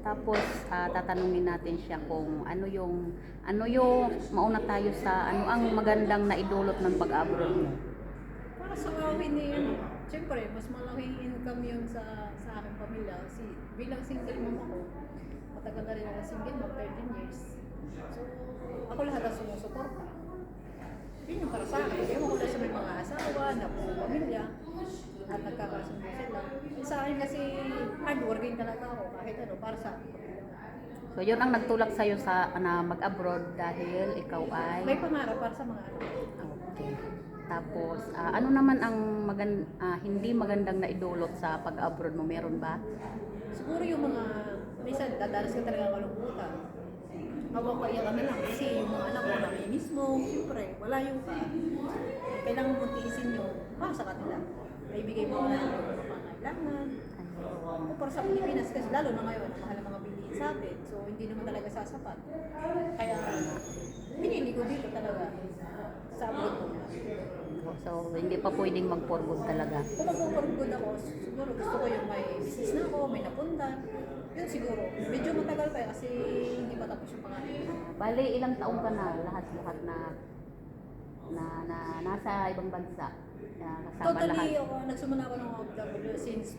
Tapos tatanungin natin siya kung ano yung mauna tayo sa ano ang magandang naidulot ng pag-abroad mo. Para sa akin eh, siyempre, mas malaking income yun sa aking pamilya. Kasi bilang single mom ako, matagal na rin ako single mom, 13 years. So, ako lahat ang sumusuporta. Yun yung para sa akin. Ewan ko na sa may mga asawa, na puro pamilya, at nagkakasundo sila. Sa akin kasi, hardworking talaga ako, kahit ano, para sa akin. So yun ang nagtulak sa'yo sa na mag-abroad dahil ikaw ay May pangarap para sa mga anak. okay. Tapos ano naman ang hindi magandang naidulot sa pag-abroad mo, meron ba? Siguro yung mga, minsan dadalas ka talaga kalungkutan. Mapapaiyak ka na lang kasi yung mga anak mo namimiss mo, siyempre, malayo ka. Kailangan mo tiisin yun para sa kanila. Naibigay mo na yung mga pangailangan. O para sa Pilipinas kasi lalo na ngayon, ang mahal ng mga bilihin sa atin. So hindi naman talaga sasapat. Kaya pinili ko dito talaga sa abroad ko. So hindi pa pwedeng mag-for good talaga. Kung mag-good ako, siguro gusto ko yung may business na ako, may napunta. Yun siguro. Medyo matagal pa kasi hindi pa tapos yung pangalan. Bali, ilang taon ka na lahat na nasa ibang bansa? Kasama Totally, lahat. nagsimula ako ng OFW since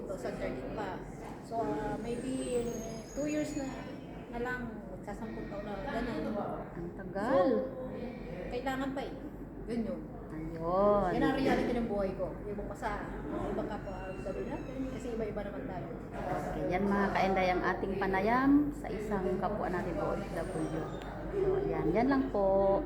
2013 pa. So, maybe 2 years na lang, magsasampung taon na gano'n. Ang tagal. Kailangan pa eh. Yun yun. Ayun. Yan ang reality ng buhay ko. Yung pa sa ibang kapwa sabi natin, kasi iba-iba naman tayo. Okay, yan mga kaenday ang ating panayam sa isang kapwa natin OFW. So, yan lang po.